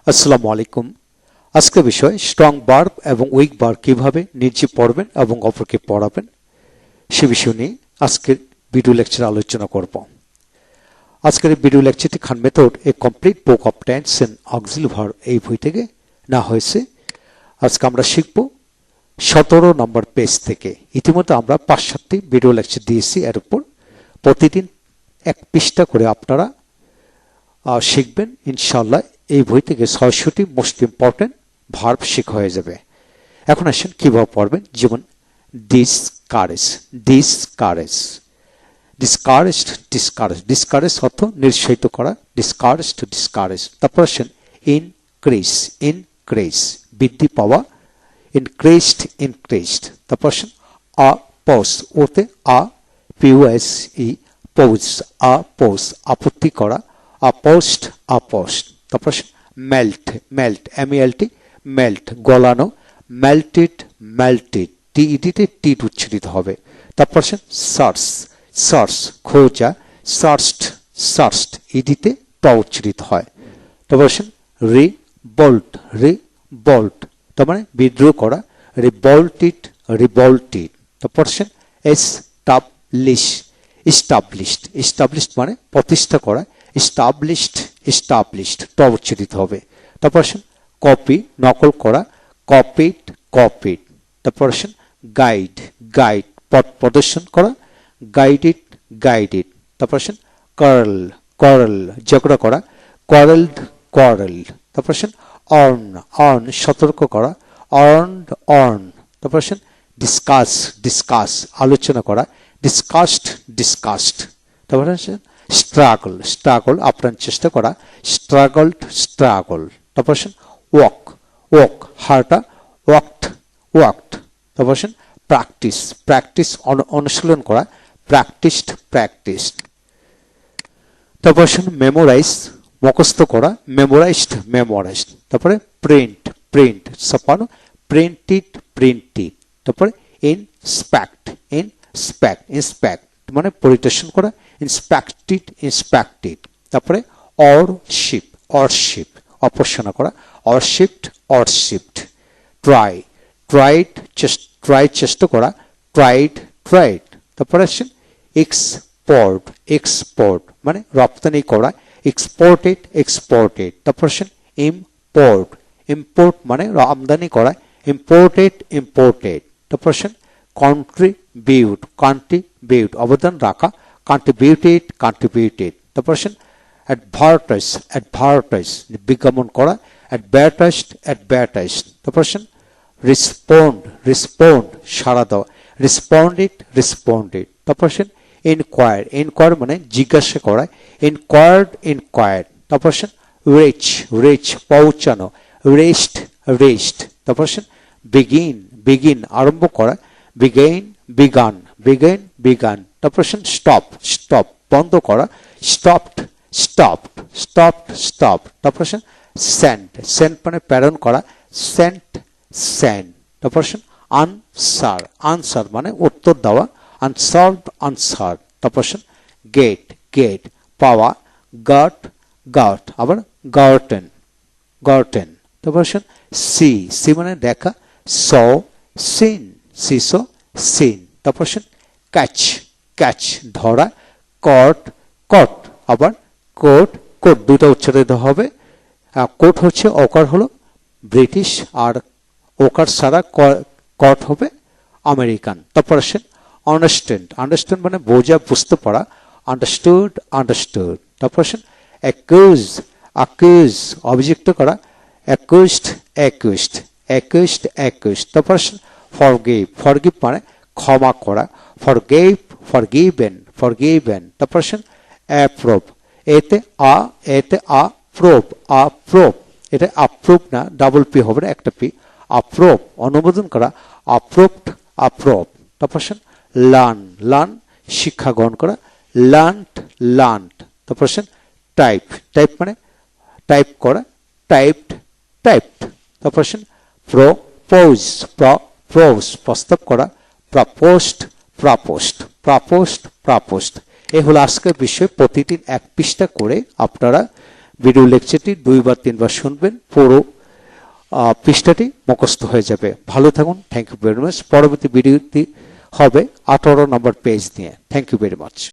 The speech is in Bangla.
আসসালামু আলাইকুম। আজকের বিষয় স্ট্রং ভার্ব এবং উইক ভার্ব কিভাবে নিজে পড়বেন এবং অপরকে পড়াবেন সে বিষয় নিয়ে আজকের ভিডিও লেকচারে আলোচনা করব। আজকের এই ভিডিও লেকচারটি খান মেথড এ complete book of tense and auxiliary verb এই বই থেকে নেওয়া হয়েছে। আজকে আমরা শিখব 17 নম্বর পেজ থেকে। ইতিমধ্যে আমরা 5-7টি ভিডিও লেকচার দিয়েছি, এর উপর প্রতিদিন এক পৃষ্ঠা করে আপনারা শিখবেন ইনশাআল্লাহ। এই বই থেকে 600টি মোস্ট ইম্পর্টেন্ট ভার্ব শেখা হয়ে যাবে। এখন আসেন কিভাবে পড়বেন। যেমন discourage, discourage, discouraged, discourage, discourage অর্থ নিরুৎসাহিত করা, ডিসকারেজড, ডিসকারেজ। তারপর আসেন ইনক্রিজ, ইনক্রিজ বৃদ্ধি পাওয়া, ইনক্রিজড, ইনক্রিজড। তারপর আসেন অপোজ, ওতে POS পোজ, অপোজ আপত্তি করা, অপোজড, অপোজড। তারপর আসেন মেল্ট, মেল্ট MELT, মেল্ট গলানো, মেল্টেড, মেল্টেড TED-তে টিট উচ্চারিত হবে। তারপর আসেন সার্চ, সার্চ খোঁজা, সার্চড, সার্চড ED-তে ট উচ্চারিত হয়। তারপর আসেন রিভল্ট, রিভল্ট তার মানে বিদ্রোহ করা, রিভল্টেড, রিভল্টেড। তারপর আসেন এস্টাবলিশ, এস্টাবলিশড, এস্টাবলিশড মানে প্রতিষ্ঠা করা, এস্টাবলিশড, এস্টাবলিশড ট উচ্চারিত হবে। তারপর আসেন কপি নকল করা, কপিড, কপিড। তারপর আসেন গাইড, গাইড পথ প্রদর্শন করা, গাইডেড, গাইডেড। তারপর আসেন কার্ল, কার্ল ঝগড়া করা, কোয়ারেলড, কোয়ারেলড। তারপর আসেন অর্ন, অর্ন সতর্ক করা, অর্নড, অর্ন। তারপর আসেন ডিসকাস, ডিসকাস আলোচনা করা, ডিসকাসড, ডিসকাসড। তারপর আসেন স্ট্রাগল, স্ট্রাগল আপ্রাণ চেষ্টা করা, স্ট্রাগলড, স্ট্রাগল। তারপর আসেন ওয়াক, ওয়াক হাঁটা, ওয়াকড, ওয়াকড। তারপর আসেন প্র্যাকটিস, প্র্যাকটিস অনুশীলন করা, প্র্যাকটিসড, প্র্যাকটিসড। তারপর আসেন মেমোরাইজ মুখস্থ করা, মেমোরাইজড, মেমোরাইজড। তারপরে প্রিন্ট, প্রিন্ট ছাপানো, প্রিন্টেড, প্রিন্টেড। তারপরে ইনস্পেক্ট, ইনস্পেক্ট, ইনস্পেক্ট মানে পরিদর্শন করা, ইন্সপেক্টেড, ইন্সপেক্টেড। তারপরে অরশিপ, অরশিপ অপসারণ করা, অরশিপড, অরশিপড। ট্রাই, ট্রাইড ট্রাই চেষ্টা করা, ট্রাইড, ট্রাইড। তারপরে আসেন এক্সপোর্ট, এক্সপোর্ট মানে রপ্তানি করা, এক্সপোর্টেড, এক্সপোর্টেড। তারপর আসেন ইম্পোর্ট, ইম্পোর্ট মানে আমদানি করা, ইম্পোর্টেড, ইম্পোর্টেড। তারপর আসেন কন্ট্রিবিউট, কন্ট্রিবিউট অবদান রাখা, কন্ট্রিবিউটেড, কন্ট্রিবিউটেড। তারপর আসেন অ্যাডভার্টাইজ, অ্যাডভার্টাইজ বিজ্ঞাপন করা, অ্যাডভার্টাইজড, অ্যাডভার্টাইজড। তারপর আসেন রেসপন্ড, রেসপন্ড সাড়া দেওয়া, রেসপন্ডেড, রেসপন্ডেড। তারপর আসেন ইনকোয়ার, ইনকোয়ার মানে জিজ্ঞাসা করা, ইনকোয়ার্ড, ইনকোয়ার্ড। তারপর আসেন রিচ, রিচ পৌঁছানো, রেস্ট, রেস্ট। তারপর আসেন বিগিন, বিগিন আরম্ভ করা, বিগেইন, বিগান, বিগেইন, বিগান। তারপর আসেন স্টপ, স্টপ বন্ধ করা, স্টপড, স্টপড, স্টপড, স্টপ। তারপর আসেন সেন্ড, সেন্ড মানে প্রেরণ করা, সেন্ট, সেন্ড। তারপর আসেন আনসার, আনসার মানে উত্তর দেওয়া, আনসার্ড, আনসার। তারপর আসেন গেট, গেট পাওয়া, গাট, গাট আবার গার্টেন, গার্টেন। তারপর আসেন সি, সি মানে দেখা, স, সিন, সি স, সিন। তারপর আসেন ক্যাচ, ক্যাচ ধরা, কট, কট আবার কোট, কোট দুটো উচ্চারিত হবে। কোট হচ্ছে অকার হলো ব্রিটিশ, আর ওকার ছাড়া কট হবে আমেরিকান। তারপর আসেন আন্ডারস্ট্যান্ড, আন্ডারস্ট্যান্ড মানে বোঝা, বুঝতে পারা, আন্ডারস্টুড, আন্ডারস্টুড। তারপর আসেন অ্যাকিউজ, অ্যাকিউজ অভিযুক্ত করা, অ্যাকিউজড, অ্যাকিউজড, অ্যাকিউজড, অ্যাকিউজড। তারপর আসেন ফরগিভ, ফরগিভ মানে ক্ষমা করা, ফরগেভ, ফরগিভেন, ফরগিভেন। তারপর আসেন অ্যাপ্রুভ, এতে এতে প্রোভ, প্রোভ এটা অ্যাপ্রুভ না, ডাবল পি হবে না, একটা পি, অ্যাপ্রুভ অনুমোদন করা, অ্যাপ্রুভড, অ্যাপ্রুভ। তারপর আসেন লার্ন, লার্ন শিক্ষা গ্রহণ করা, লার্নড, লার্নড। তারপর আসেন টাইপ, টাইপ মানে টাইপ করা, টাইপড, টাইপড। তারপর আসেন প্রপোজ, প্রপোজ প্রস্তাব করা, প্রপোজড, প্রপোজড, প্রপোজড, প্রপোজড। এই হলো আজকের বিষয়। প্রতিদিন এক পৃষ্ঠা করে আপনারা ভিডিও লেকচারটি 2 বা 3 বার শুনবেন, পুরো পৃষ্ঠাটি মুখস্থ হয়ে যাবে। ভালো থাকুন। Thank you very much. পরবর্তী ভিডিওটি হবে 18 নম্বর পেজ নিয়ে। Thank you very much.